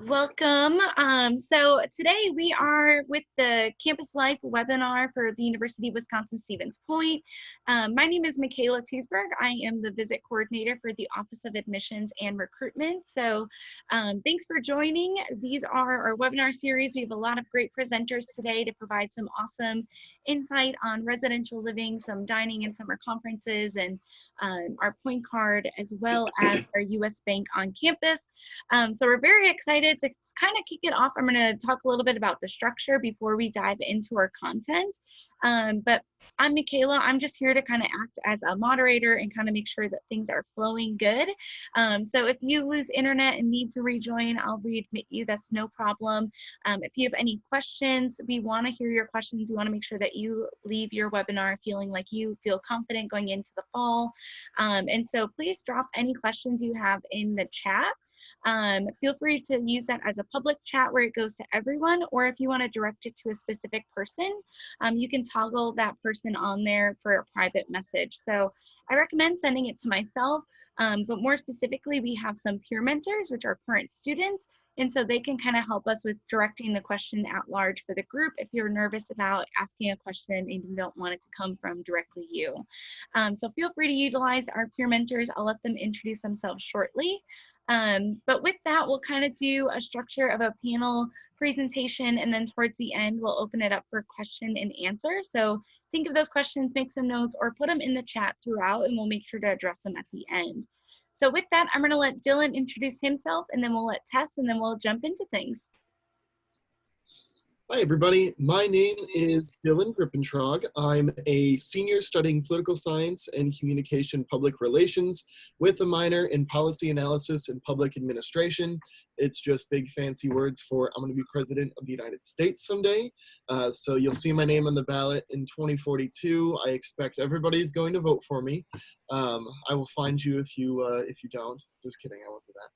Welcome. So today we are with the Campus Life webinar for the University of Wisconsin-Stevens Point. My name is Michaela Tusberg. I am the visit coordinator for the Office of Admissions and Recruitment. So thanks for joining. These are our webinar series. We have a lot of great presenters today to provide some awesome insight on residential living, some dining and summer conferences, and our point card, as well as our US Bank on campus. So we're very excited to kind of kick it off. I'm going to talk a little bit about the structure before we dive into our content. But I'm Michaela. I'm just here to kind of act as a moderator and kind of make sure that things are flowing good. So if you lose internet and need to rejoin, I'll readmit you. That's no problem. If you have any questions, we want to hear your questions. We want to make sure that you leave your webinar feeling like you feel confident going into the fall. And so please drop any questions you have in the chat. Feel free to use that as a public chat where it goes to everyone, or if you want to direct it to a specific person, you can toggle that person on there for a private message. So I recommend sending it to myself, but more specifically, we have some peer mentors, which are current students, and so they can kind of help us with directing the question at large for the group if you're nervous about asking a question and you don't want it to come from directly you. So feel free to utilize our peer mentors. I'll let them introduce themselves shortly. But with that, we'll kind of do a structure of a panel presentation, and then towards the end, we'll open it up for question and answer. So think of those questions, make some notes, or put them in the chat throughout, and we'll make sure to address them at the end. So with that, I'm going to let Dylan introduce himself, and then we'll let Tess, and then we'll jump into things. Hi, everybody. My name is Dylan Grippentrog. I'm a senior studying political science and communication public relations with a minor in policy analysis and public administration. It's just big fancy words for I'm going to be president of the United States someday. So you'll see my name on the ballot in 2042. I expect everybody's going to vote for me. I will find you if you don't. Just kidding. I won't do that.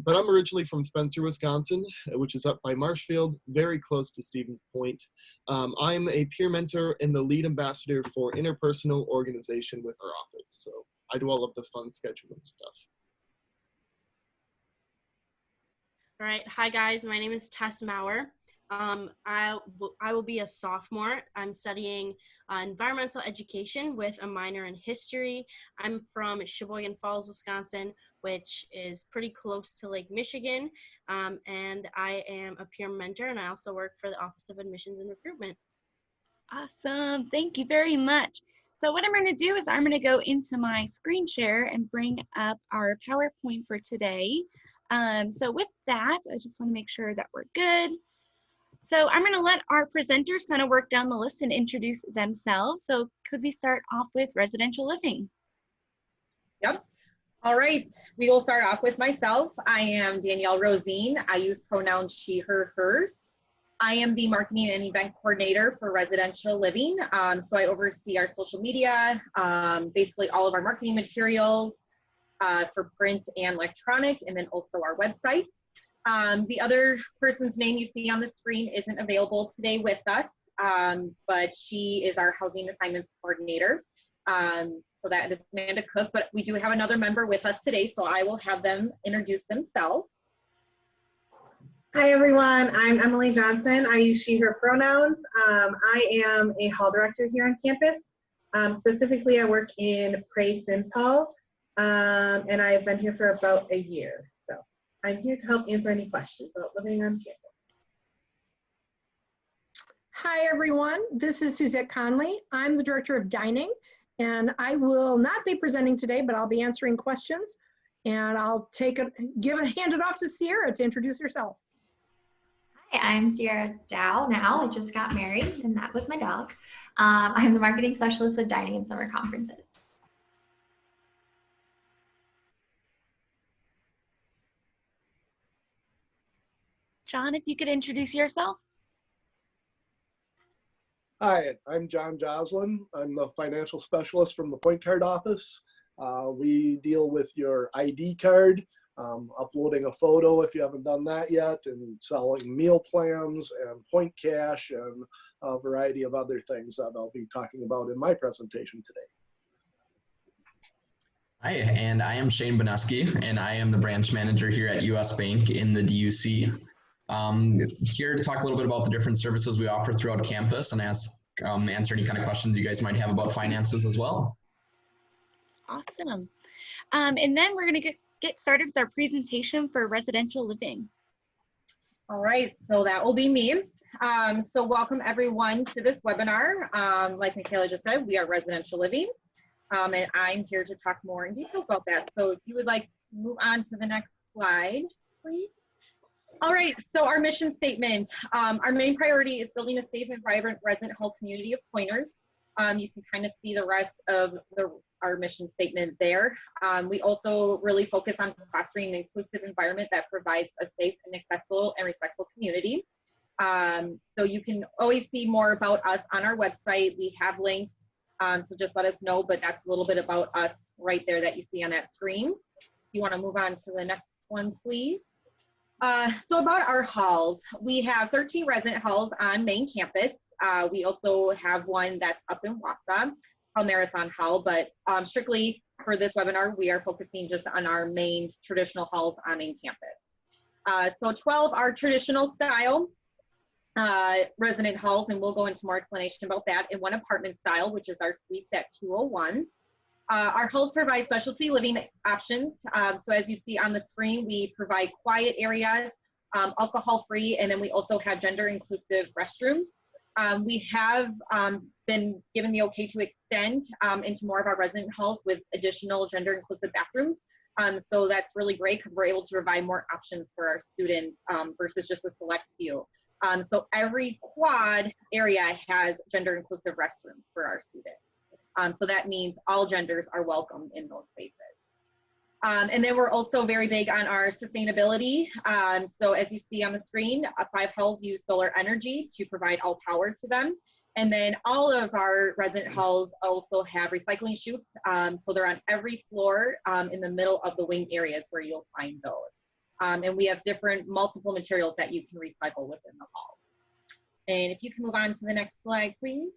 But I'm originally from Spencer, Wisconsin, which is up by Marshfield, very close to Stevens Point. I'm a peer mentor and the lead ambassador for interpersonal organization with our office. So I do all of the fun scheduling stuff. All right. Hi, guys. My name is Tess Maurer. I will be a sophomore. I'm studying environmental education with a minor in history. I'm from Sheboygan Falls, Wisconsin, which is pretty close to Lake Michigan. And I am a peer mentor, and I also work for the Office of Admissions and Recruitment. Awesome. Thank you very much. So what I'm going to do is I'm going to go into my screen share and bring up our PowerPoint for today. So with that, I just want to make sure that we're good. So I'm going to let our presenters kind of work down the list and introduce themselves. So could we start off with residential living? Yep. All right. We will start off with myself. I am Danielle Rosine. I use pronouns she, her, hers. I am the marketing and event coordinator for residential living. So I oversee our social media, basically all of our marketing materials for print and electronic, and then also our website. The other person's name you see on the screen isn't available today with us, but she is our housing assignments coordinator. So that is Amanda Cook, but we do have another member with us today, so I will have them introduce themselves. Hi everyone, I'm Emily Johnson. I use she, her pronouns. I am a hall director here on campus. Specifically, I work in Prey Sims Hall, and I've been here for about a year. So I'm here to help answer any questions about living on campus. Hi everyone, this is Suzette Conley. I'm the director of dining, and I will not be presenting today, but I'll be answering questions. And I'll hand it off to Sierra to introduce herself. Hi, I'm Sierra Dow now. I just got married, and that was my dog. I'm the marketing specialist of dining and summer conferences. John, if you could introduce yourself. Hi, I'm John Joslin. I'm the financial specialist from the Point Card office. We deal with your ID card, uploading a photo if you haven't done that yet, and selling meal plans and point cash and a variety of other things that I'll be talking about in my presentation today. Hi, and I am Shane Boneski, and I am the branch manager here at US Bank in the DUC. Here to talk a little bit about the different services we offer throughout campus and answer any kind of questions you guys might have about finances as well. Awesome. And then we're going to get started with our presentation for residential living. All right, so that will be me. So welcome everyone to this webinar. Like Michaela just said, we are residential living. And I'm here to talk more in details about that. So if you would like to move on to the next slide, please. All right, so our mission statement. Our main priority is building a safe and vibrant resident hall community of Pointers. You can kind of see the rest of our mission statement there. We also really focus on fostering an inclusive environment that provides a safe and accessible and respectful community. So you can always see more about us on our website. We have links. So just let us know, but that's a little bit about us right there that you see on that screen. If you want to move on to the next one, please. So about our halls, we have 13 resident halls on main campus. We also have one that's up in Wausau, called Marathon Hall, but strictly for this webinar, we are focusing just on our main traditional halls on main campus. So 12 are traditional style resident halls, and we'll go into more explanation about that, in one apartment style, which is our suites at 201. Our halls provide specialty living options. So as you see on the screen, we provide quiet areas, alcohol-free, and then we also have gender-inclusive restrooms. We have been given the okay to extend into more of our resident halls with additional gender-inclusive bathrooms. So that's really great because we're able to provide more options for our students versus just a select few. So every quad area has gender-inclusive restrooms for our students. So that means all genders are welcome in those spaces. And then we're also very big on our sustainability. So as you see on the screen, 5 halls use solar energy to provide all power to them. And then all of our resident halls also have recycling chutes. So they're on every floor in the middle of the wing areas where you'll find those. And we have different multiple materials that you can recycle within the halls. And if you can move on to the next slide, please.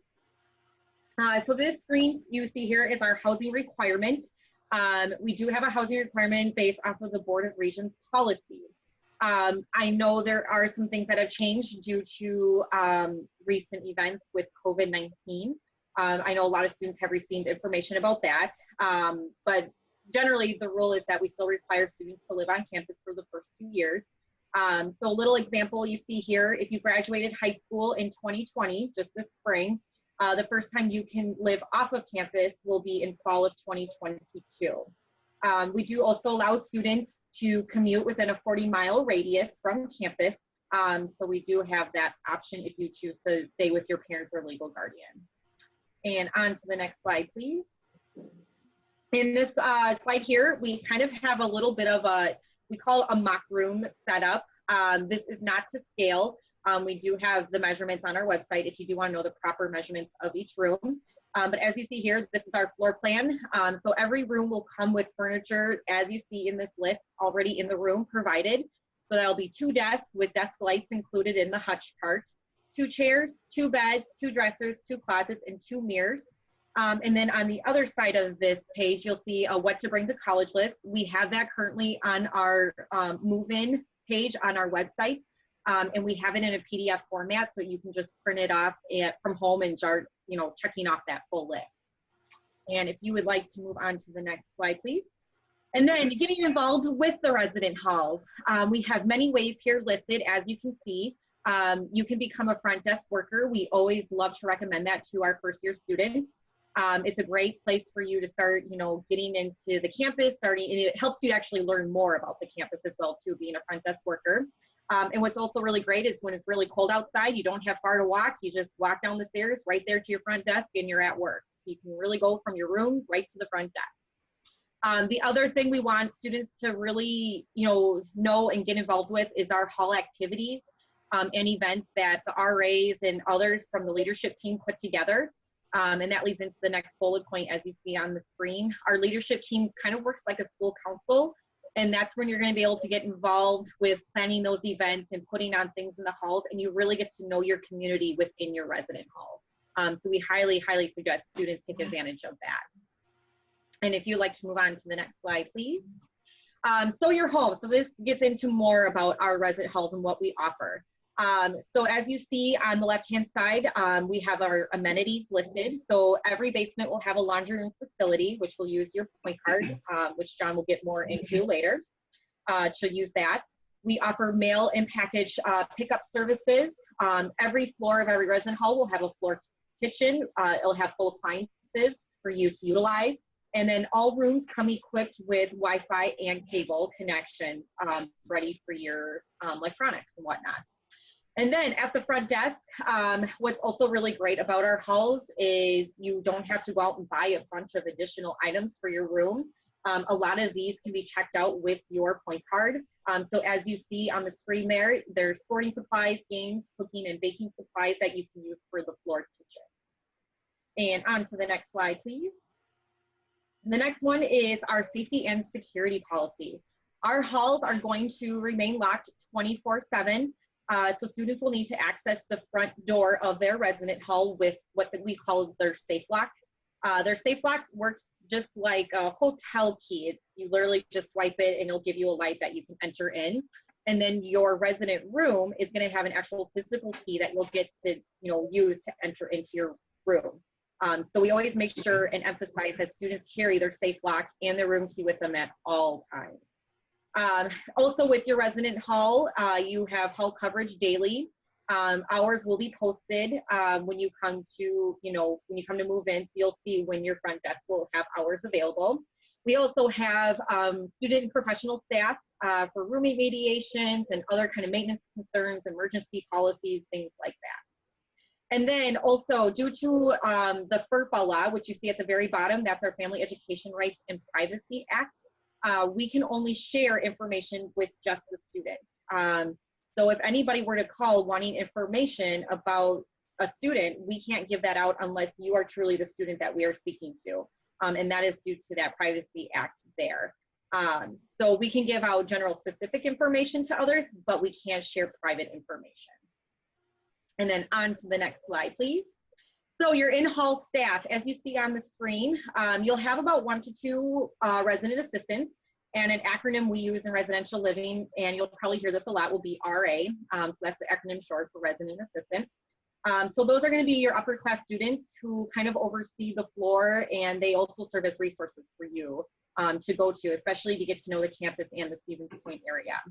So this screen you see here is our housing requirement. We do have a housing requirement based off of the Board of Regents policy. I know there are some things that have changed due to recent events with COVID-19. I know a lot of students have received information about that, but generally the rule is that we still require students to live on campus for the first 2 years. So a little example you see here, if you graduated high school in 2020, just this spring, the first time you can live off of campus will be in fall of 2022. We do also allow students to commute within a 40-mile radius from campus. So we do have that option if you choose to stay with your parents or legal guardian. And on to the next slide, please. In this slide here, we kind of have a little bit of we call it a mock room setup. This is not to scale. We do have the measurements on our website if you do want to know the proper measurements of each room. But as you see here, this is our floor plan. So every room will come with furniture, as you see in this list, already in the room provided. So that'll be 2 desks with desk lights included in the hutch part, 2 chairs, 2 beds, 2 dressers, 2 closets, and 2 mirrors. And then on the other side of this page, you'll see a what to bring to college list. We have that currently on our move-in page on our website. And we have it in a PDF format, so you can just print it off from home and start, checking off that full list. And if you would like to move on to the next slide, please. And then getting involved with the resident halls. We have many ways here listed, as you can see. You can become a front desk worker. We always love to recommend that to our first-year students. It's a great place for you to start, getting into the campus, and it helps you to actually learn more about the campus as well, too, being a front desk worker. And what's also really great is when it's really cold outside, you don't have far to walk. You just walk down the stairs right there to your front desk and you're at work. You can really go from your room right to the front desk. The other thing we want students to really, know and get involved with is our hall activities and events that the RAs and others from the leadership team put together. And that leads into the next bullet point, as you see on the screen. Our leadership team kind of works like a school council. And that's when you're going to be able to get involved with planning those events and putting on things in the halls, and you really get to know your community within your resident hall. So we highly, highly suggest students take advantage of that. And if you'd like to move on to the next slide, please. So your home. So this gets into more about our resident halls and what we offer. So as you see on the left-hand side, we have our amenities listed. So every basement will have a laundry room facility, which will use your point card, which John will get more into later, to use that. We offer mail and package pickup services. Every floor of every resident hall will have a floor kitchen. It'll have full appliances for you to utilize. And then all rooms come equipped with Wi-Fi and cable connections, ready for your electronics and whatnot. And then at the front desk, what's also really great about our halls is you don't have to go out and buy a bunch of additional items for your room. A lot of these can be checked out with your point card. So as you see on the screen there, there's sporting supplies, games, cooking, and baking supplies that you can use for the floor kitchen. And on to the next slide, please. The next one is our safety and security policy. Our halls are going to remain locked 24/7. So students will need to access the front door of their resident hall with what we call their safe lock. Their safe lock works just like a hotel key. You literally just swipe it and it'll give you a light that you can enter in. And then your resident room is going to have an actual physical key that you'll get to use to enter into your room. So we always make sure and emphasize that students carry their safe lock and their room key with them at all times. Also with your resident hall, you have hall coverage daily. Hours will be posted when you come to, move in, so you'll see when your front desk will have hours available. We also have student and professional staff for roommate mediations and other kind of maintenance concerns, emergency policies, things like that. And then also due to the FERPA law, which you see at the very bottom, that's our Family Education Rights and Privacy Act. We can only share information with just the student. So if anybody were to call wanting information about a student, we can't give that out unless you are truly the student that we are speaking to. And that is due to that Privacy Act there. So we can give out general specific information to others, but we can't share private information. And then on to the next slide, please. So your in-hall staff, as you see on the screen, you'll have about 1 to 2 resident assistants, and an acronym we use in residential living, and you'll probably hear this a lot, will be RA. So that's the acronym short for resident assistant. So those are going to be your upper class students who kind of oversee the floor, and they also serve as resources for you to go to, especially to get to know the campus and the Stevens Point area.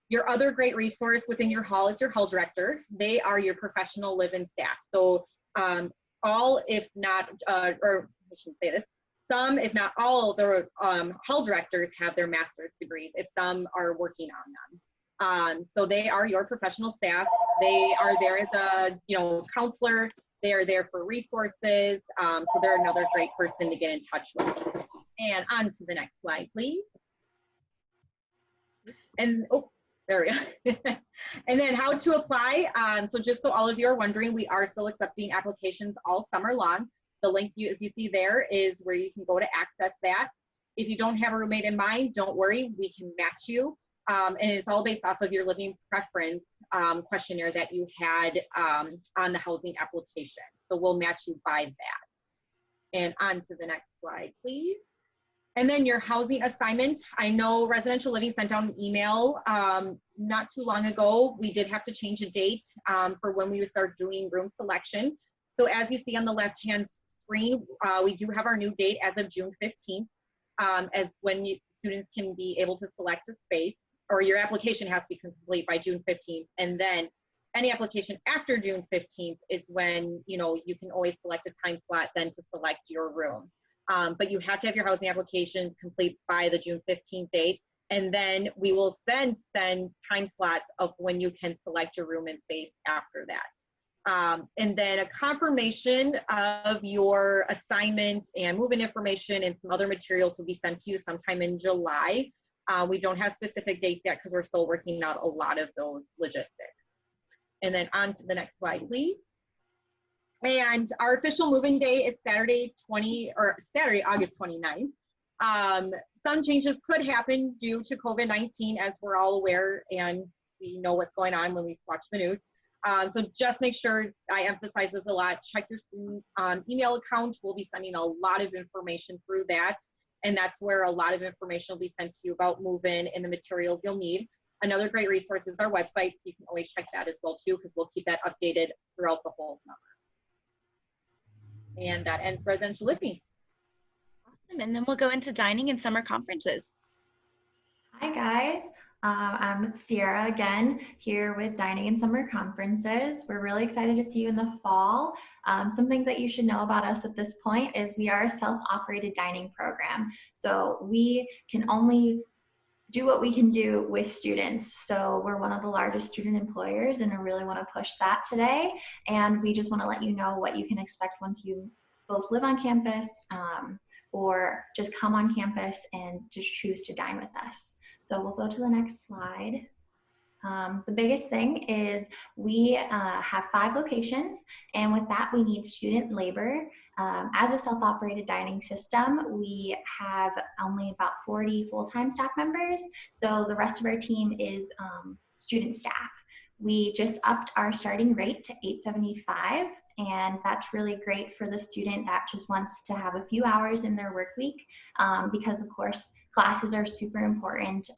Your other great resource within your hall is your hall director. They are your professional live-in staff. So all, if not, or I shouldn't say this, some, if not all, the hall directors have their master's degrees, if some are working on them. So they are your professional staff. They are there as a counselor. They are there for resources. So they're another great person to get in touch with. And on to the next slide, please. And oh, there we go. And then how to apply. So just so all of you are wondering, we are still accepting applications all summer long. The link as you see there is where you can go to access that. If you don't have a roommate in mind, don't worry, we can match you. And it's all based off of your living preference questionnaire that you had on the housing application. So we'll match you by that. And on to the next slide, please. And then your housing assignment. I know Residential Living sent out an email not too long ago. We did have to change a date for when we would start doing room selection. So as you see on the left-hand screen, we do have our new date as of June 15th, as when students can be able to select a space, or your application has to be complete by June 15th. And then any application after June 15th is when, you can always select a time slot then to select your room. But you have to have your housing application complete by the June 15th date. And then we will then send time slots of when you can select your room and space after that. And then a confirmation of your assignment and move-in information and some other materials will be sent to you sometime in July. We don't have specific dates yet because we're still working out a lot of those logistics. And then on to the next slide, please. And our official move-in day is Saturday, August 29th. Some changes could happen due to COVID-19, as we're all aware, and we know what's going on when we watch the news. So just make sure, I emphasize this a lot, check your student email account. We'll be sending a lot of information through that. And that's where a lot of information will be sent to you about move-in and the materials you'll need. Another great resource is our website, so you can always check that as well too, because we'll keep that updated throughout the whole summer. And that ends residential living. Awesome. And then we'll go into dining and summer conferences. Hi guys, I'm Sierra again here with Dining and Summer Conferences. We're really excited to see you in the fall. Some things that you should know about us at this point is we are a self-operated dining program. So we can only do what we can do with students. So we're one of the largest student employers, and I really want to push that today. And we just want to let you know what you can expect once you both live on campus or just come on campus and just choose to dine with us. So we'll go to the next slide. The biggest thing is we have 5 locations, and with that we need student labor. As a self-operated dining system, we have only about 40 full-time staff members, so the rest of our team is student staff. We just upped our starting rate to $8.75, and that's really great for the student that just wants to have a few hours in their work week, because of course classes are super important.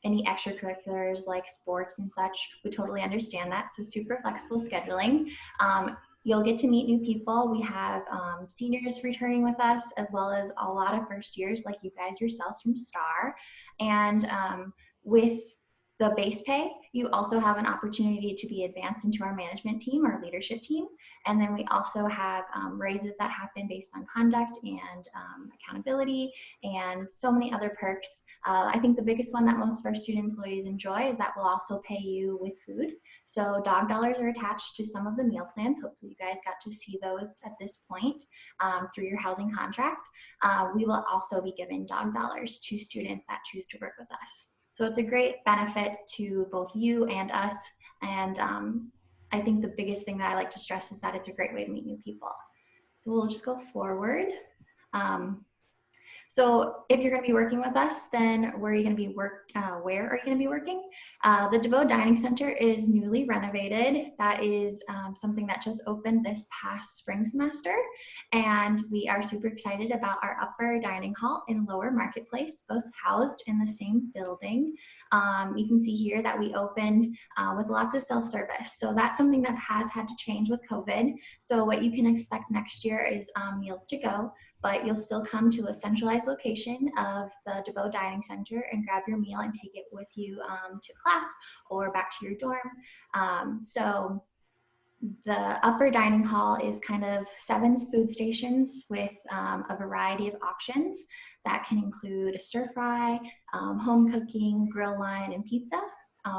Any extracurriculars like sports and such, we totally understand that, so super flexible scheduling. You'll get to meet new people. We have seniors returning with us, as well as a lot of first years like you guys yourselves from STAR. And with the base pay, you also have an opportunity to be advanced into our management team, our leadership team. And then we also have raises that happen based on conduct and accountability and so many other perks. I think the biggest one that most of our student employees enjoy is that we'll also pay you with food. So dog dollars are attached to some of the meal plans. Hopefully you guys got to see those at this point through your housing contract. We will also be giving dog dollars to students that choose to work with us. So it's a great benefit to both you and us. And I think the biggest thing that I like to stress is that it's a great way to meet new people. So we'll just go forward. So if you're going to be working with us, then where are you going to be where are you going to be working? The DeVoe Dining Center is newly renovated. That is something that just opened this past spring semester. And we are super excited about our upper dining hall and lower marketplace, both housed in the same building. You can see here that we opened with lots of self-service. So that's something that has had to change with COVID. So what you can expect next year is meals to go, but you'll still come to a centralized location of the DeVoe Dining Center and grab your meal and take it with you to class or back to your dorm. So the upper dining hall is kind of 7 food stations with a variety of options that can include a stir fry, home cooking, grill line, and pizza.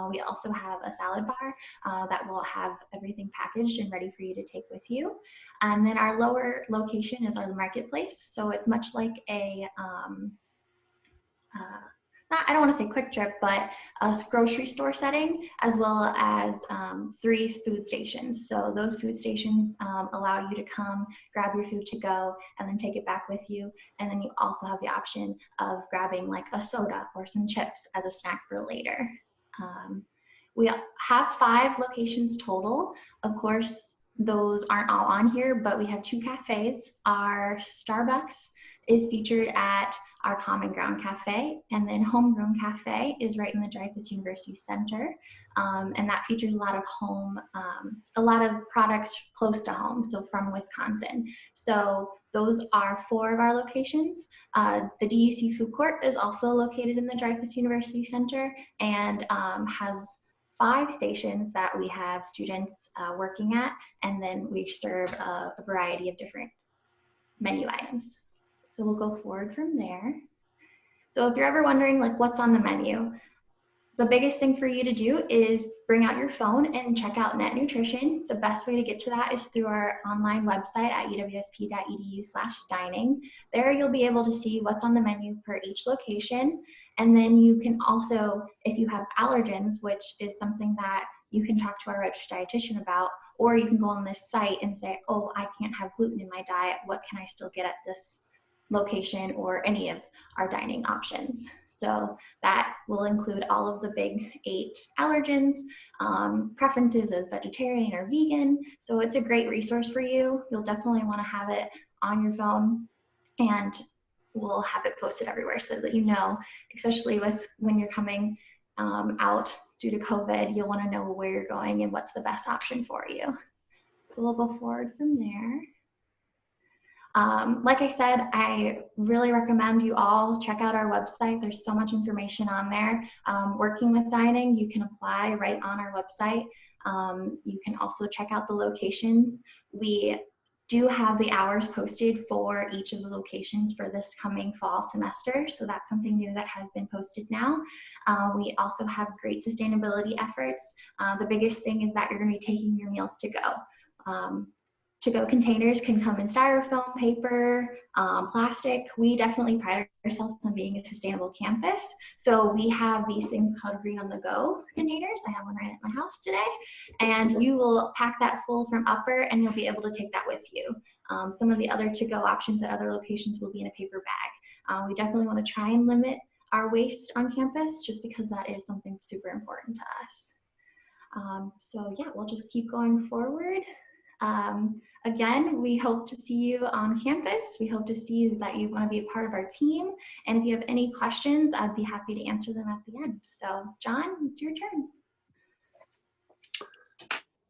We also have a salad bar that will have everything packaged and ready for you to take with you. And then our lower location is our marketplace. So it's much like a, I don't want to say quick trip, but a grocery store setting, as well as 3 food stations. So those food stations allow you to come, grab your food to go, and then take it back with you. And then you also have the option of grabbing like a soda or some chips as a snack for later. We have 5 locations total. Of course, those aren't all on here, but we have 2 cafes. Our Starbucks is featured at our Common Ground Cafe, and then Homegrown Cafe is right in the Dreyfoss University Center, and that features a lot of a lot of products close to home, so from Wisconsin. So those are 4 of our locations. The DUC Food Court is also located in the Dreyfoss University Center and has 5 stations that we have students working at, and then we serve a variety of different menu items. So we'll go forward from there. So if you're ever wondering like what's on the menu, the biggest thing for you to do is bring out your phone and check out Net Nutrition. The best way to get to that is through our online website at uwsp.edu/dining. There you'll be able to see what's on the menu per each location. And then you can also, if you have allergens, which is something that you can talk to our registered dietitian about, or you can go on this site and say, oh, I can't have gluten in my diet. What can I still get at this location or any of our dining options? So that will include all of the big 8 allergens, preferences as vegetarian or vegan. So it's a great resource for you. You'll definitely want to have it on your phone. And we'll have it posted everywhere so that you know, especially with when you're coming out due to COVID, you'll want to know where you're going and what's the best option for you. So we'll go forward from there. Like I said, I really recommend you all check out our website. There's so much information on there. Working with Dining, you can apply right on our website. You can also check out the locations. We do have the hours posted for each of the locations for this coming fall semester. So that's something new that has been posted now. We also have great sustainability efforts. The biggest thing is that you're going to be taking your meals to go. To-go containers can come in styrofoam, paper, plastic. We definitely pride ourselves on being a sustainable campus. So we have these things called Green on the Go containers. I have one right at my house today. And you will pack that full from Upper and you'll be able to take that with you. Some of the other to-go options at other locations will be in a paper bag. We definitely want to try and limit our waste on campus just because that is something super important to us. So yeah, we'll just keep going forward. Again, we hope to see you on campus. We hope to see that you want to be a part of our team. And if you have any questions, I'd be happy to answer them at the end. So John, it's your turn.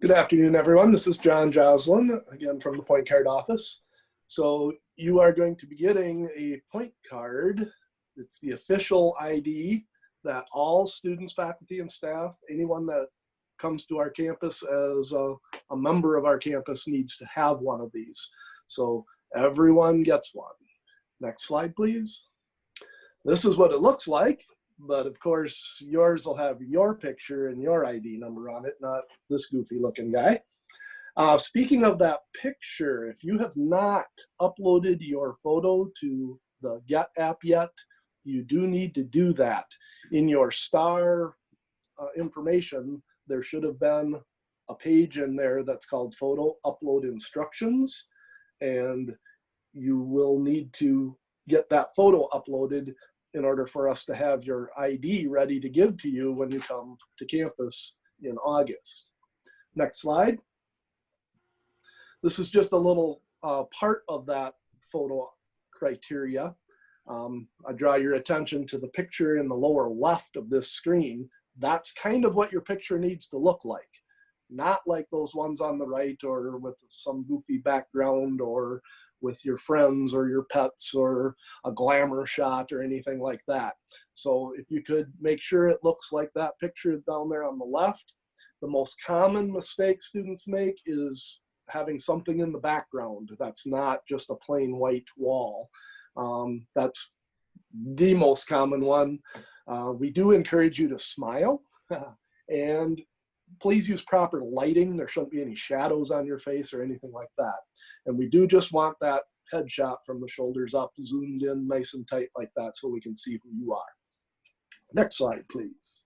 Good afternoon, everyone. This is John Joslin, again from the Point Card office. So you are going to be getting a Point Card. It's the official ID that all students, faculty, and staff, anyone that comes to our campus as a member of our campus needs to have one of these. So everyone gets one. Next slide, please. This is what it looks like, but of course yours will have your picture and your ID number on it, not this goofy looking guy. Speaking of that picture, if you have not uploaded your photo to the Get app yet, you do need to do that. In your STAR information, there should have been a page in there that's called Photo Upload Instructions, and you will need to get that photo uploaded in order for us to have your ID ready to give to you when you come to campus in August. Next slide. This is just a little part of that photo criteria. I draw your attention to the picture in the lower left of this screen. That's kind of what your picture needs to look like. Not like those ones on the right or with some goofy background or with your friends or your pets or a glamour shot or anything like that. So if you could make sure it looks like that picture down there on the left. The most common mistake students make is having something in the background that's not just a plain white wall. That's the most common one. We do encourage you to smile and please use proper lighting. There shouldn't be any shadows on your face or anything like that. And we do just want that headshot from the shoulders up, zoomed in nice and tight like that so we can see who you are. Next slide, please.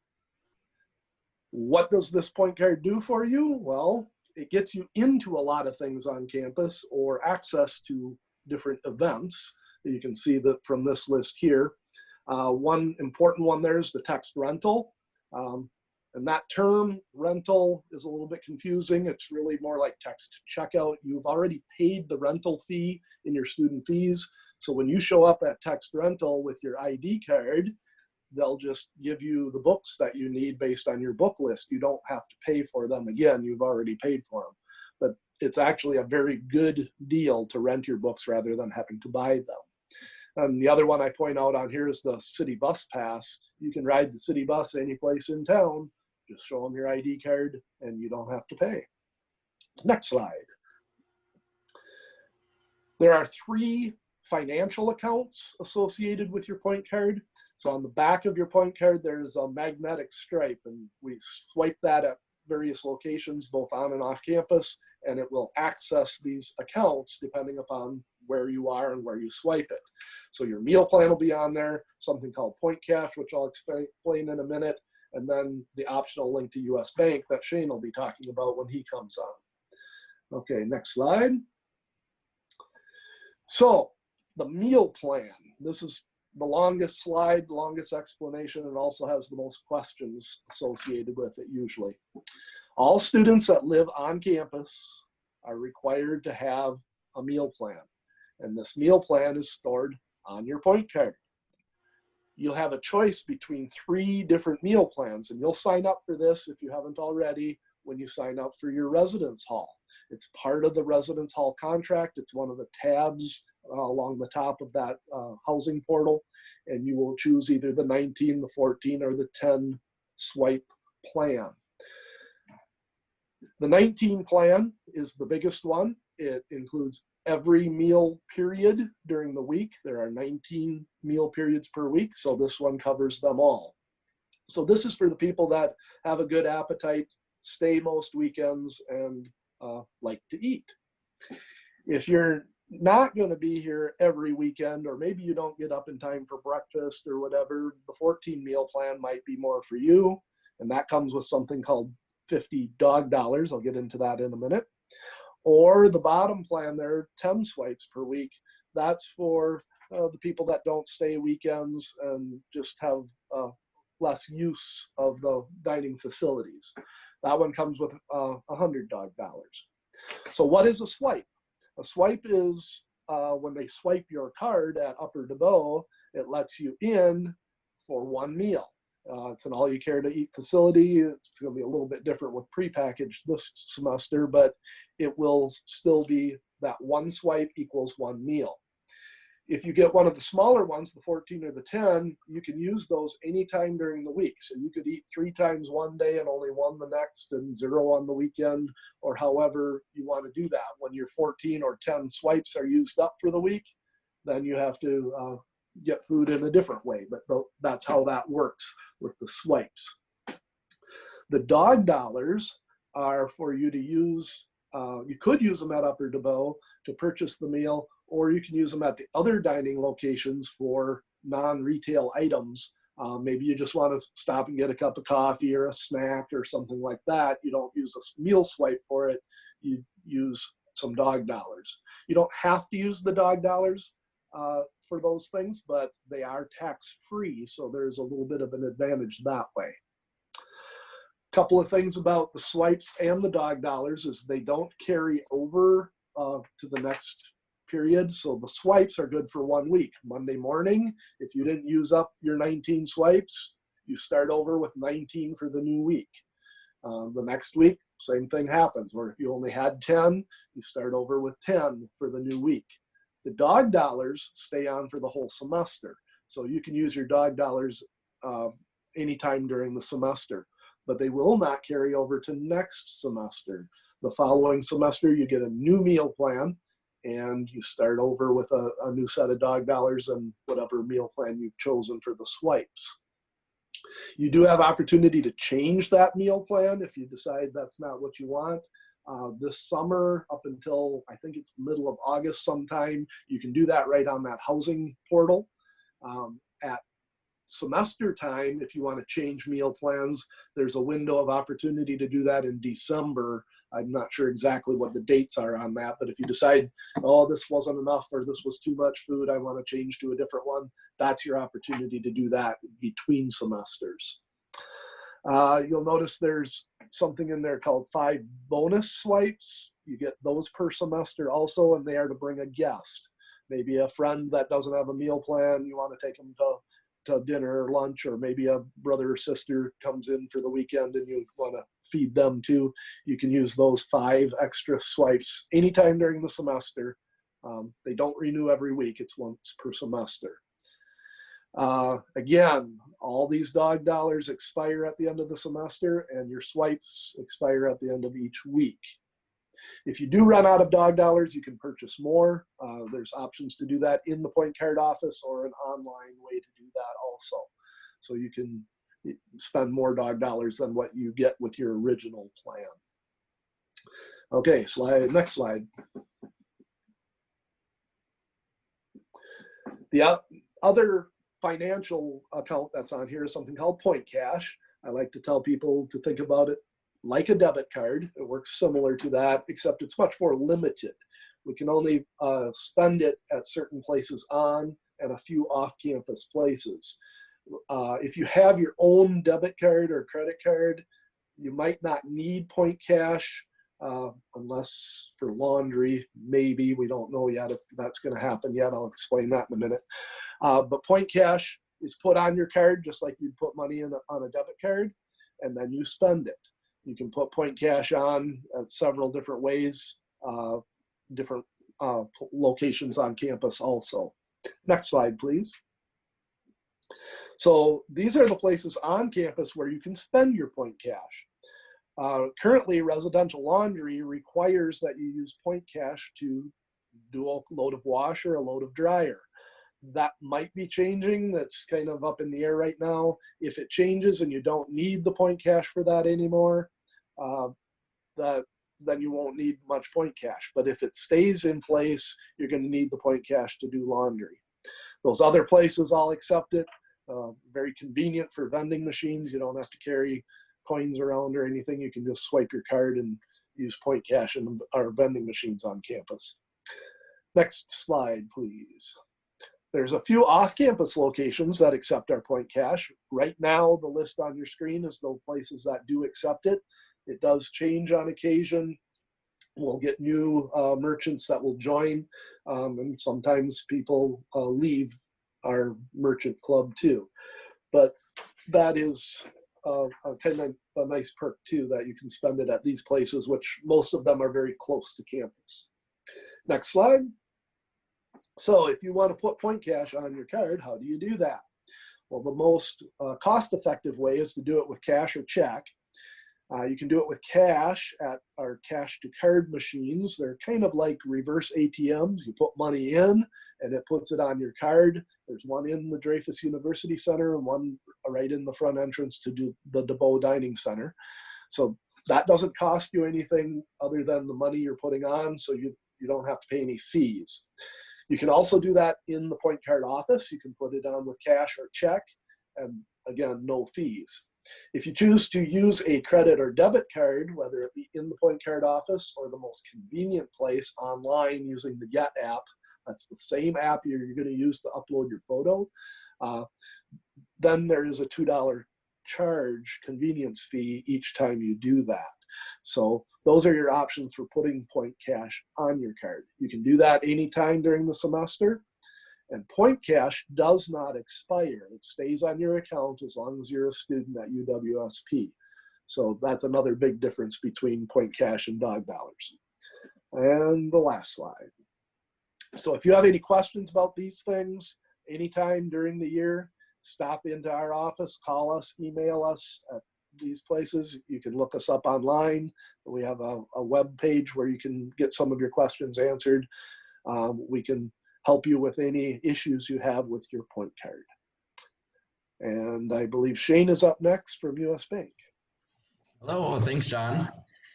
What does this Point Card do for you? Well, it gets you into a lot of things on campus or access to different events. You can see that from this list here. One important one there is the text rental. And that term, rental, is a little bit confusing. It's really more like text checkout. You've already paid the rental fee in your student fees. So when you show up at text rental with your ID card, they'll just give you the books that you need based on your book list. You don't have to pay for them again. You've already paid for them. But it's actually a very good deal to rent your books rather than having to buy them. And the other one I point out on here is the city bus pass. You can ride the city bus any place in town. Just show them your ID card and you don't have to pay. Next slide. There are 3 financial accounts associated with your Point Card. So on the back of your Point Card, there's a magnetic stripe, and we swipe that at various locations, both on and off campus, and it will access these accounts depending upon where you are and where you swipe it. So your meal plan will be on there, something called Point Cash, which I'll explain in a minute, and then the optional link to US Bank that Shane will be talking about when he comes on. Okay, next slide. So the meal plan, this is the longest slide, the longest explanation, and also has the most questions associated with it usually. All students that live on campus are required to have a meal plan. And this meal plan is stored on your point card. You'll have a choice between 3 different meal plans, and you'll sign up for this if you haven't already when you sign up for your residence hall. It's part of the residence hall contract. It's one of the tabs along the top of that housing portal, and you will choose either the 19, the 14, or the 10 swipe plan. The 19 plan is the biggest one. It includes every meal period during the week. There are 19 meal periods per week, so this one covers them all. So this is for the people that have a good appetite, stay most weekends, and like to eat. If you're not going to be here every weekend, or maybe you don't get up in time for breakfast or whatever, the 14 meal plan might be more for you, and that comes with something called 50 dog dollars. I'll get into that in a minute. Or the bottom plan there, 10 swipes per week. That's for the people that don't stay weekends and just have less use of the dining facilities. That one comes with 100 dog dollars. So what is a swipe? A swipe is when they swipe your card at Upper DeBow, it lets you in for 1 meal. It's an all-you-care-to-eat facility. It's going to be a little bit different with prepackaged this semester, but it will still be that 1 swipe equals 1 meal. If you get one of the smaller ones, the 14 or the 10, you can use those anytime during the week. So you could eat 3 times one day and only 1 the next, and 0 on the weekend, or however you want to do that. When your 14 or 10 swipes are used up for the week, then you have to get food in a different way, but that's how that works with the swipes. The dog dollars are for you to use. You could use them at Upper DeBow to purchase the meal, or you can use them at the other dining locations for non-retail items. Maybe you just want to stop and get a cup of coffee or a snack or something like that. You don't use a meal swipe for it. You use some dog dollars. You don't have to use the dog dollars for those things, but they are tax-free, so there's a little bit of an advantage that way. Couple of things about the swipes and the dog dollars is they don't carry over to the next period. So the swipes are good for 1 week. Monday morning, if you didn't use up your 19 swipes, you start over with 19 for the new week. The next week, same thing happens, or if you only had 10, you start over with 10 for the new week. The dog dollars stay on for the whole semester. So you can use your dog dollars anytime during the semester, but they will not carry over to next semester. The following semester, you get a new meal plan, and you start over with a new set of dog dollars and whatever meal plan you've chosen for the swipes. You do have opportunity to change that meal plan if you decide that's not what you want. This summer, up until I think it's the middle of August sometime, you can do that right on that housing portal. At semester time, if you want to change meal plans, there's a window of opportunity to do that in December. I'm not sure exactly what the dates are on that, but if you decide, oh, this wasn't enough or this was too much food, I want to change to a different one, that's your opportunity to do that between semesters. You'll notice there's something in there called 5 bonus swipes. You get those per semester also, and they are to bring a guest. Maybe a friend that doesn't have a meal plan, you want to take them to dinner or lunch, or maybe a brother or sister comes in for the weekend and you want to feed them too. You can use those 5 extra swipes anytime during the semester. They don't renew every week, it's once per semester. Again, all these dog dollars expire at the end of the semester, and your swipes expire at the end of each week. If you do run out of dog dollars, you can purchase more. There's options to do that in the point card office or an online way to do that also. So you can spend more dog dollars than what you get with your original plan. Okay, next slide. The other financial account that's on here is something called Point Cash. I like to tell people to think about it like a debit card. It works similar to that, except it's much more limited. We can only spend it at certain places on and a few off-campus places. If you have your own debit card or credit card, you might not need Point Cash. unless for laundry, maybe. We don't know yet if that's going to happen yet. I'll explain that in a minute. But point cash is put on your card just like you'd put money in on a debit card, and then you spend it. You can put point cash on several different ways, different locations on campus also. Next slide, please. So these are the places on campus where you can spend your point cash. Currently, residential laundry requires that you use point cash to do a load of wash or a load of dryer. That might be changing. That's kind of up in the air right now. If it changes and you don't need the point cash for that anymore, then you won't need much point cash. But if it stays in place, you're going to need the point cash to do laundry. Those other places all accept it. Very convenient for vending machines. You don't have to carry coins around or anything. You can just swipe your card and use point cash in our vending machines on campus. Next slide, please. There's a few off-campus locations that accept our point cash. Right now, the list on your screen is the places that do accept it. It does change on occasion. We'll get new merchants that will join, and sometimes people leave our merchant club too. But that is a kind of a nice perk too, that you can spend it at these places, which most of them are very close to campus. Next slide. So if you want to put point cash on your card, how do you do that? Well, the most cost-effective way is to do it with cash or check. You can do it with cash at our cash to card machines. They're kind of like reverse ATMs. You put money in and it puts it on your card. There's one in the Dreyfus University Center and one right in the front entrance to do the DeBow Dining Center. So that doesn't cost you anything other than the money you're putting on, so you don't have to pay any fees. You can also do that in the point card office. You can put it on with cash or check, and again, no fees. If you choose to use a credit or debit card, whether it be in the point card office or the most convenient place online using the Get app, that's the same app you're going to use to upload your photo, then there is a $2 charge convenience fee each time you do that. So those are your options for putting point cash on your card. You can do that anytime during the semester. And point cash does not expire. It stays on your account as long as you're a student at UWSP. So that's another big difference between point cash and dog dollars. And the last slide. So if you have any questions about these things, anytime during the year, stop into our office, call us, email us at these places. You can look us up online. We have a web page where you can get some of your questions answered. We can help you with any issues you have with your point card. And I believe Shane is up next from US Bank. Hello, thanks, John.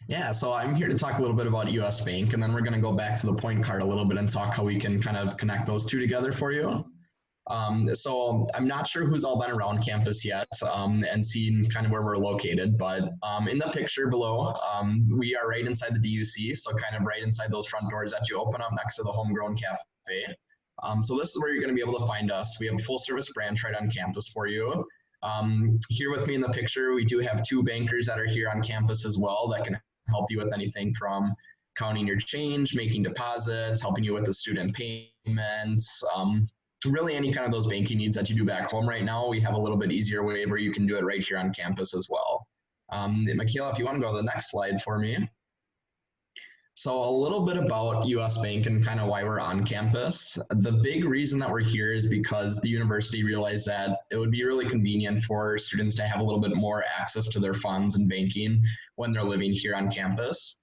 Yeah, so I'm here to talk a little bit about US Bank, and then we're going to go back to the point card a little bit and talk how we can kind of connect those two together for you. So I'm not sure who's all been around campus yet and seen kind of where we're located, but in the picture below, we are right inside the DUC, so kind of right inside those front doors that you open up next to the Homegrown Cafe. So this is where you're going to be able to find us. We have a full service branch right on campus for you. Here with me in the picture, we do have two bankers that are here on campus as well that can help you with anything from counting your change, making deposits, helping you with the student payments, really any kind of those banking needs that you do back home right now. We have a little bit easier way where you can do it right here on campus as well. Michaela, if you want to go to the next slide for me. So a little bit about US Bank and kind of why we're on campus. The big reason that we're here is because the university realized that it would be really convenient for students to have a little bit more access to their funds and banking when they're living here on campus.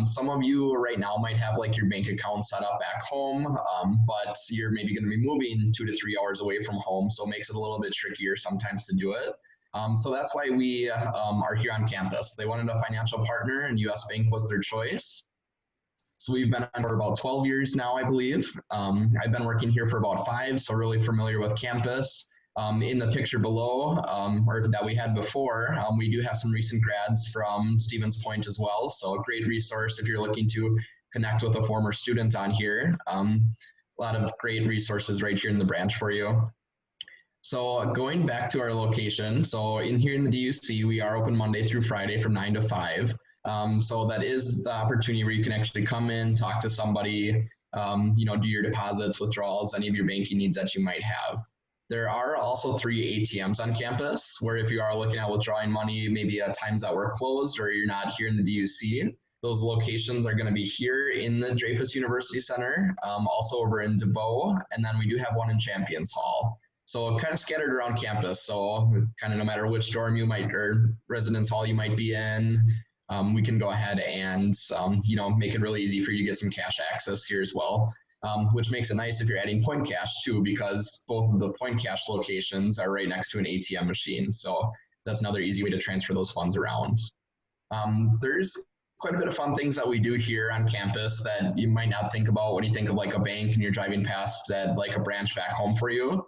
Some of you right now might have like your bank account set up back home, but you're maybe going to be moving 2 to 3 hours away from home, so it makes it a little bit trickier sometimes to do it. So that's why we are here on campus. They wanted a financial partner, and US Bank was their choice. So we've been on for about 12 years now, I believe. I've been working here for about 5, so really familiar with campus. In the picture below, or that we had before, we do have some recent grads from Stevens Point as well, so a great resource if you're looking to connect with a former student on here. A lot of great resources right here in the branch for you. So going back to our location, so in here in the DUC, we are open Monday through Friday from 9 to 5. So that is the opportunity where you can actually come in, talk to somebody, do your deposits, withdrawals, any of your banking needs that you might have. There are also 3 ATMs on campus where if you are looking at withdrawing money, maybe at times that we're closed or you're not here in the DUC, those locations are going to be here in the Dreyfus University Center, also over in DeVoe, and then we do have one in Champions Hall. So kind of scattered around campus. So kind of no matter which dorm you might or residence hall you might be in, we can go ahead and make it really easy for you to get some cash access here as well. Which makes it nice if you're adding point cash too, because both of the point cash locations are right next to an ATM machine. So that's another easy way to transfer those funds around. There's quite a bit of fun things that we do here on campus that you might not think about when you think of like a bank and you're driving past that like a branch back home for you.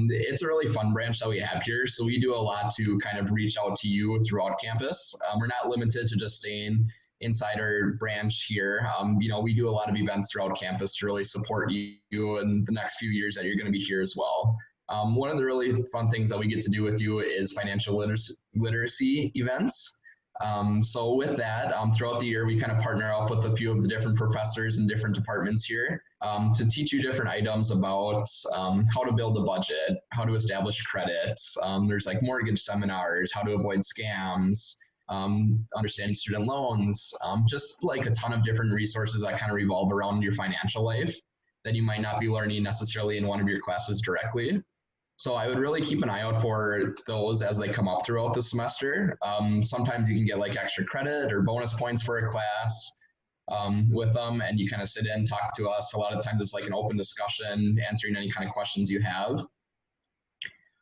It's a really fun branch that we have here. So we do a lot to kind of reach out to you throughout campus. We're not limited to just staying inside our branch here. We do a lot of events throughout campus to really support you in the next few years that you're going to be here as well. One of the really fun things that we get to do with you is financial literacy events. So with that, throughout the year, we kind of partner up with a few of the different professors in different departments here to teach you different items about how to build a budget, how to establish credit. There's like mortgage seminars, how to avoid scams, understanding student loans, just like a ton of different resources that kind of revolve around your financial life that you might not be learning necessarily in one of your classes directly. So I would really keep an eye out for those as they come up throughout the semester. Sometimes you can get like extra credit or bonus points for a class with them, and you kind of sit in, talk to us. A lot of times it's like an open discussion, answering any kind of questions you have.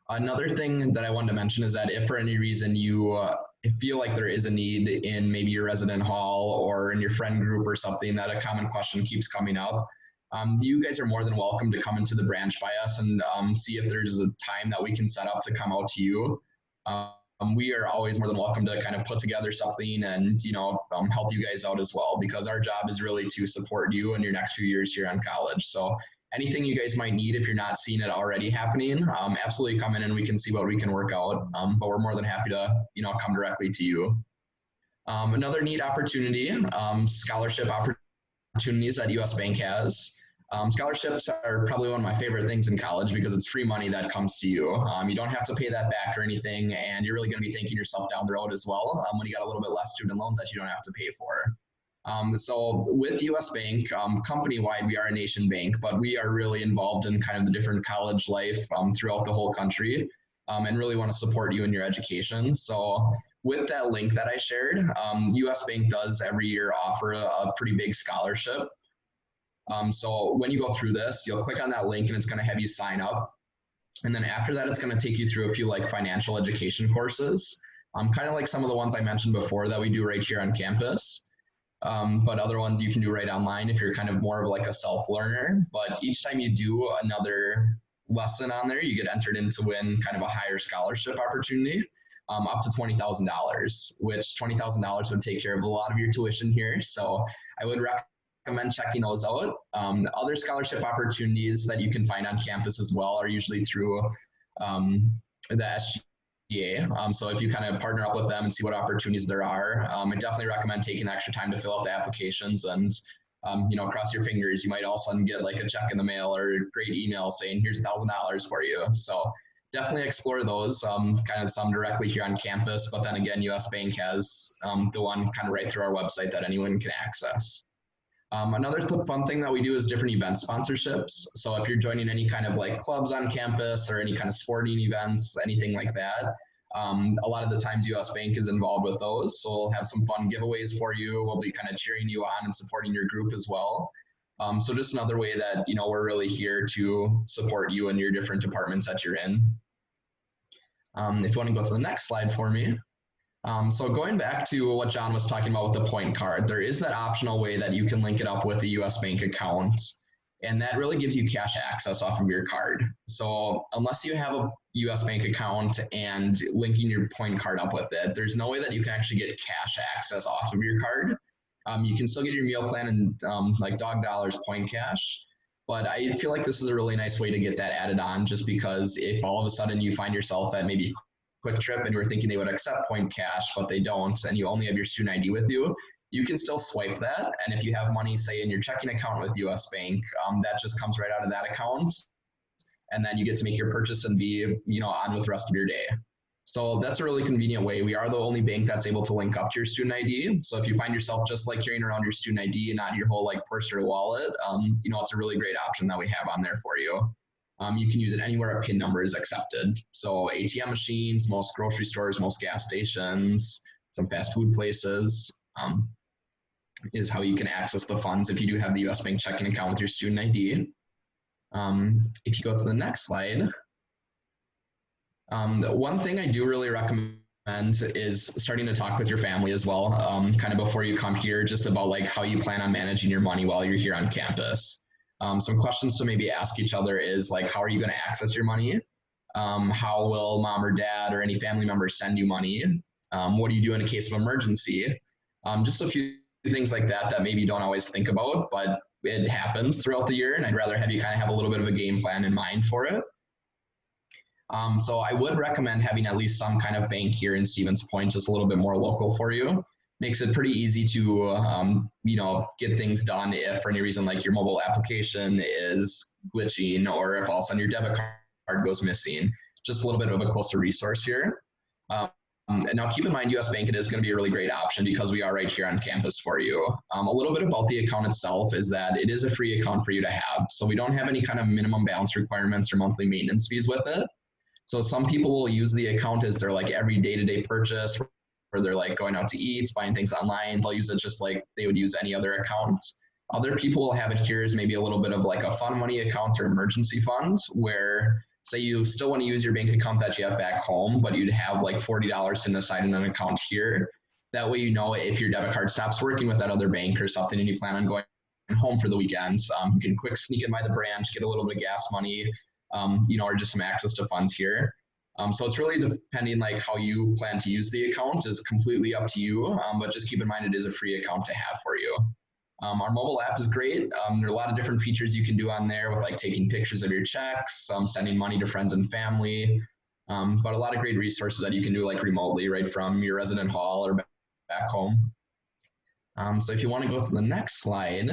Another thing that I wanted to mention is that if for any reason you feel like there is a need in maybe your resident hall or in your friend group or something, that a common question keeps coming up, you guys are more than welcome to come into the branch by us and see if there's a time that we can set up to come out to you. We are always more than welcome to kind of put together something and help you guys out as well, because our job is really to support you in your next few years here on college. So anything you guys might need, if you're not seeing it already happening, absolutely come in and we can see what we can work out. But we're more than happy to come directly to you. Another neat opportunity, scholarship opportunities that US Bank has. Scholarships are probably one of my favorite things in college because it's free money that comes to you. You don't have to pay that back or anything, and you're really going to be thanking yourself down the road as well when you got a little bit less student loans that you don't have to pay for. So with US Bank, company-wide, we are a nation bank, but we are really involved in kind of the different college life throughout the whole country and really want to support you in your education. So with that link that I shared, US Bank does every year offer a pretty big scholarship. So when you go through this, you'll click on that link and it's going to have you sign up. And then after that, it's going to take you through a few like financial education courses, kind of like some of the ones I mentioned before that we do right here on campus. But other ones you can do right online if you're kind of more of like a self-learner. But each time you do another lesson on there, you get entered in to win kind of a higher scholarship opportunity, up to $20,000, which $20,000 would take care of a lot of your tuition here. So I would recommend checking those out. Other scholarship opportunities that you can find on campus as well are usually through the SGA. So if you kind of partner up with them and see what opportunities there are, I definitely recommend taking extra time to fill out the applications and cross your fingers. You might all of a sudden get like a check in the mail or a great email saying here's $1,000 for you. So definitely explore those, kind of some directly here on campus, but then again, US Bank has the one kind of right through our website that anyone can access. Another fun thing that we do is different event sponsorships. So if you're joining any kind of like clubs on campus or any kind of sporting events, anything like that, a lot of the times US Bank is involved with those. So we'll have some fun giveaways for you. We'll be kind of cheering you on and supporting your group as well. So just another way that, we're really here to support you and your different departments that you're in. If you want to go to the next slide for me. So going back to what John was talking about with the point card, there is that optional way that you can link it up with a US Bank account, and that really gives you cash access off of your card. So unless you have a US Bank account and linking your point card up with it, there's no way that you can actually get cash access off of your card. You can still get your meal plan and like Dog Dollars point cash, but I feel like this is a really nice way to get that added on, just because if all of a sudden you find yourself at maybe Quick Trip and you were thinking they would accept point cash, but they don't, and you only have your student ID with you, you can still swipe that. And if you have money, say in your checking account with US Bank, that just comes right out of that account. And then you get to make your purchase and be, on with the rest of your day. So that's a really convenient way. We are the only bank that's able to link up to your student ID. So if you find yourself just like carrying around your student ID and not your whole like purse or wallet, it's a really great option that we have on there for you. You can use it anywhere a PIN number is accepted. So ATM machines, most grocery stores, most gas stations, some fast food places, is how you can access the funds if you do have the US Bank checking account with your student ID. If you go to the next slide, one thing I do really recommend is starting to talk with your family as well, kind of before you come here, just about like how you plan on managing your money while you're here on campus. Some questions to maybe ask each other is like, how are you going to access your money? How will mom or dad or any family members send you money? What do you do in a case of emergency? Just a few things like that that maybe you don't always think about, but it happens throughout the year, and I'd rather have you kind of have a little bit of a game plan in mind for it. So I would recommend having at least some kind of bank here in Stevens Point, just a little bit more local for you. Makes it pretty easy to, get things done if for any reason like your mobile application is glitching or if all of a sudden your debit card goes missing. Just a little bit of a closer resource here. And now keep in mind, US Bank, it is going to be a really great option because we are right here on campus for you. A little bit about the account itself is that it is a free account for you to have. So we don't have any kind of minimum balance requirements or monthly maintenance fees with it. So some people will use the account as their like every day-to-day purchase, or they're like going out to eat, buying things online. They'll use it just like they would use any other account. Other people will have it here as maybe a little bit of like a fun money account or emergency funds where say you still want to use your bank account that you have back home, but you'd have like $40 to aside in an account here. That way, if your debit card stops working with that other bank or something and you plan on going home for the weekends, you can quick sneak in by the branch, get a little bit of gas money, or just some access to funds here. So it's really depending like how you plan to use the account is completely up to you, but just keep in mind it is a free account to have for you. Our mobile app is great. There are a lot of different features you can do on there with like taking pictures of your checks, sending money to friends and family, but a lot of great resources that you can do like remotely right from your resident hall or back home. So if you want to go to the next slide,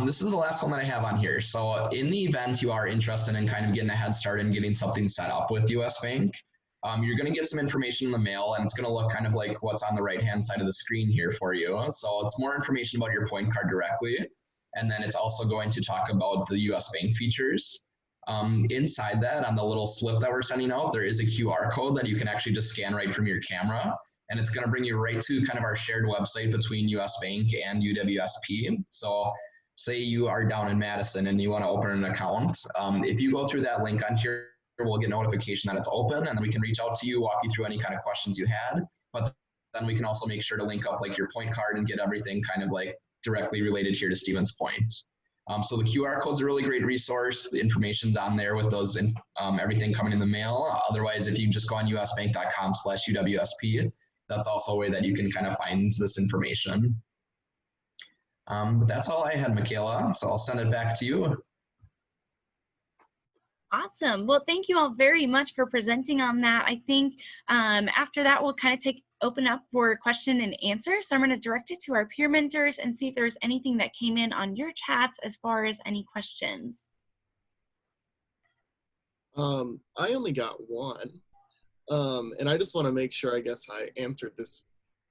this is the last one that I have on here. So in the event you are interested in kind of getting a head start and getting something set up with US Bank, you're going to get some information in the mail, and it's going to look kind of like what's on the right-hand side of the screen here for you. So it's more information about your point card directly, and then it's also going to talk about the US Bank features. Inside that, on the little slip that we're sending out, there is a QR code that you can actually just scan right from your camera, and it's going to bring you right to kind of our shared website between US Bank and UWSP. So say you are down in Madison and you want to open an account, if you go through that link on here, we'll get notification that it's open, and then we can reach out to you, walk you through any kind of questions you had. But then we can also make sure to link up like your point card and get everything kind of like directly related here to Stevens Point. So the QR code's a really great resource. The information's on there with those everything coming in the mail. Otherwise, if you just go on usbank.com/UWSP, that's also a way that you can kind of find this information. But that's all I had, Michaela. So I'll send it back to you. Awesome. Well, thank you all very much for presenting on that. I think after that, we'll kind of open up for question and answer. So I'm going to direct it to our peer mentors and see if there's anything that came in on your chats as far as any questions. I only got one. And I just want to make sure, I guess I answered this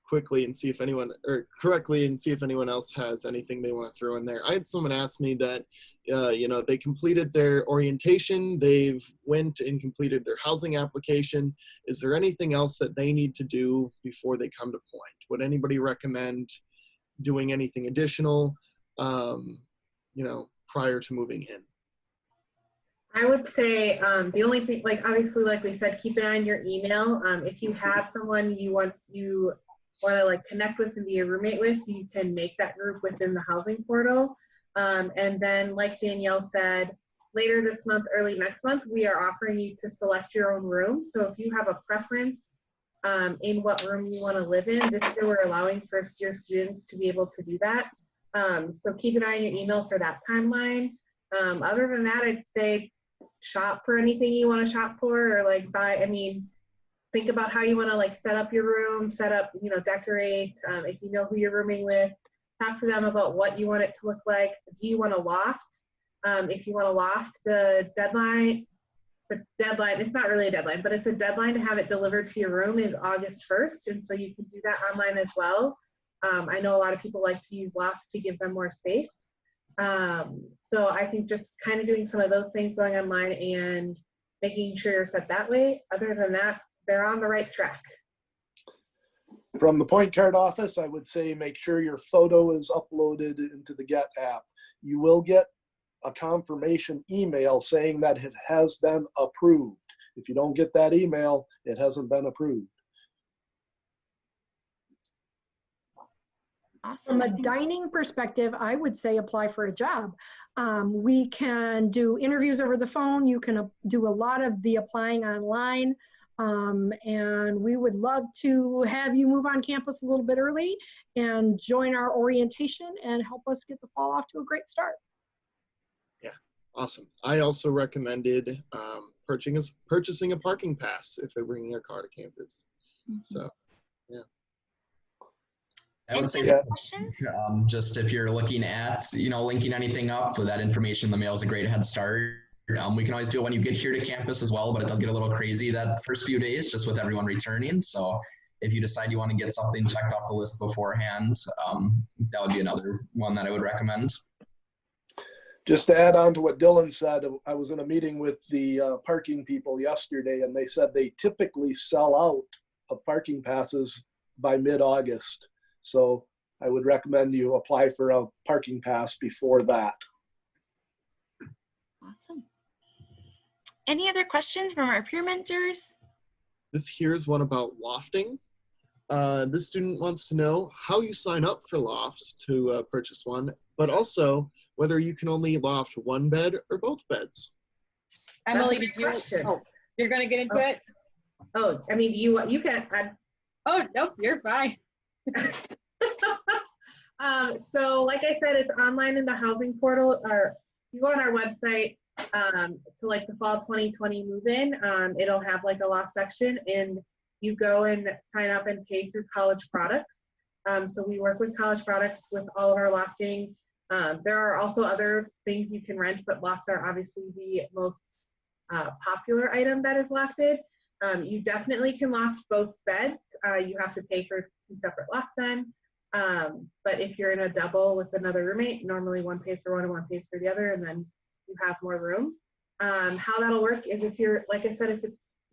quickly and see if anyone, or correctly, and see if anyone else has anything they want to throw in there. I had someone ask me that, they completed their orientation, they've went and completed their housing application. Is there anything else that they need to do before they come to Point? Would anybody recommend doing anything additional, prior to moving in? I would say the only thing, like obviously, like we said, keep an eye on your email. If you have someone you want to like connect with and be a roommate with, you can make that group within the housing portal. And then like Danielle said, later this month, early next month, we are offering you to select your own room. So if you have a preference in what room you want to live in, this year we're allowing first year students to be able to do that. So keep an eye on your email for that timeline. Other than that, I'd say shop for anything you want to shop for, or like buy, think about how you want to like set up your room, set up, you know, decorate. If you know who you're rooming with, talk to them about what you want it to look like. Do you want a loft? If you want a loft, the deadline, it's not really a deadline, but it's a deadline to have it delivered to your room is August 1st. And so you can do that online as well. I know a lot of people like to use lofts to give them more space. So I think just kind of doing some of those things going online and making sure you're set that way. Other than that, they're on the right track. From the point card office, I would say make sure your photo is uploaded into the Get app. You will get a confirmation email saying that it has been approved. If you don't get that email, it hasn't been approved. Awesome. From a dining perspective, I would say apply for a job. We can do interviews over the phone. You can do a lot of the applying online. And we would love to have you move on campus a little bit early and join our orientation and help us get the fall off to a great start. Yeah, awesome. I also recommended purchasing a parking pass if they're bringing their car to campus. So, yeah. I would say just if you're looking at, you know, linking anything up with that information in the mail is a great head start. We can always do it when you get here to campus as well, but it does get a little crazy that first few days just with everyone returning. So if you decide you want to get something checked off the list beforehand, that would be another one that I would recommend. Just to add on to what Dylan said, I was in a meeting with the parking people yesterday, and they said they typically sell out of parking passes by mid-August. So I would recommend you apply for a parking pass before that. Awesome. Any other questions from our peer mentors? Here's one about lofting. This student wants to know how you sign up for lofts to purchase one, but also whether you can only loft one bed or both beds. Emily, did you? Oh, you're going to get into it? Oh, I mean, you can. Oh, no, you're fine. So like I said, it's online in the housing portal, or you go on our website to like the fall 2020 move-in. It'll have like a loft section, and you go and sign up and pay through College Products. So we work with College Products with all of our lofting. There are also other things you can rent, but lofts are obviously the most popular item that is lofted. You definitely can loft both beds. You have to pay for 2 separate lofts then. But if you're in a double with another roommate, normally one pays for one and one pays for the other, and then you have more room. How that'll work is if you're, like I said, if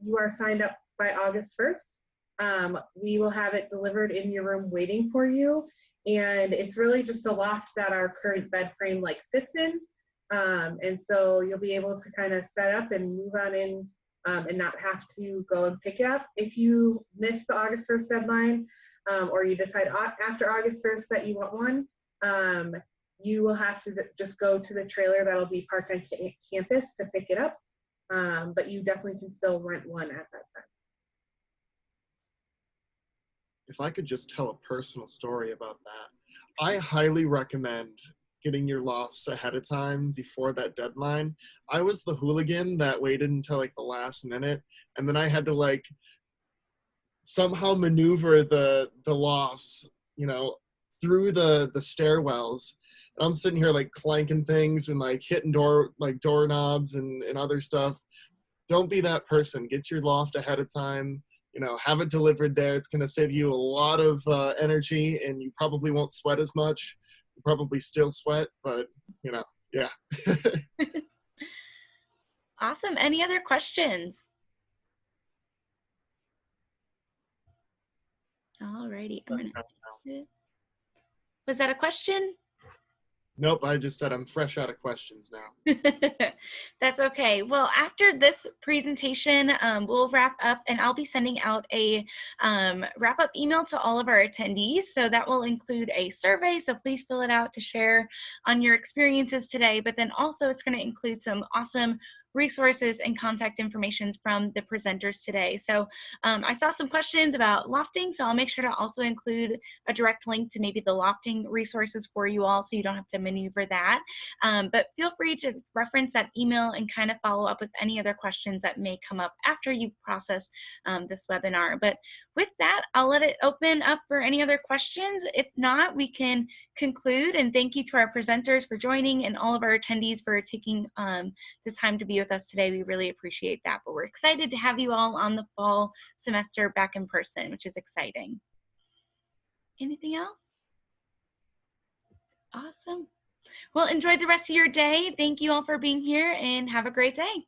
you are signed up by August 1st, we will have it delivered in your room waiting for you. And it's really just a loft that our current bed frame like sits in. And so you'll be able to kind of set up and move on in and not have to go and pick it up. If you miss the August 1st deadline, or you decide after August 1st that you want one, you will have to just go to the trailer that'll be parked on campus to pick it up. But you definitely can still rent one at that time. If I could just tell a personal story about that, I highly recommend getting your lofts ahead of time before that deadline. I was the hooligan that waited until like the last minute, and then I had to like somehow maneuver the lofts, you know, through the stairwells. I'm sitting here like clanking things and like hitting doorknobs and other stuff. Don't be that person. Get your loft ahead of time. You know, have it delivered there. It's going to save you a lot of energy, and you probably won't sweat as much. You probably still sweat, but you know, yeah. Awesome. Any other questions? Alrighty. Was that a question? Nope, I just said I'm fresh out of questions now. That's okay. Well, after this presentation, we'll wrap up, and I'll be sending out a wrap-up email to all of our attendees. So that will include a survey, so please fill it out to share on your experiences today. But then also it's going to include some awesome resources and contact information from the presenters today. So I saw some questions about lofting, so I'll make sure to also include a direct link to maybe the lofting resources for you all, so you don't have to maneuver that. But feel free to reference that email and kind of follow up with any other questions that may come up after you've processed this webinar. But with that, I'll let it open up for any other questions. If not, we can conclude, and thank you to our presenters for joining and all of our attendees for taking the time to be with us today. We really appreciate that, but we're excited to have you all on the fall semester back in person, which is exciting. Anything else? Awesome. Well, enjoy the rest of your day. Thank you all for being here and have a great day.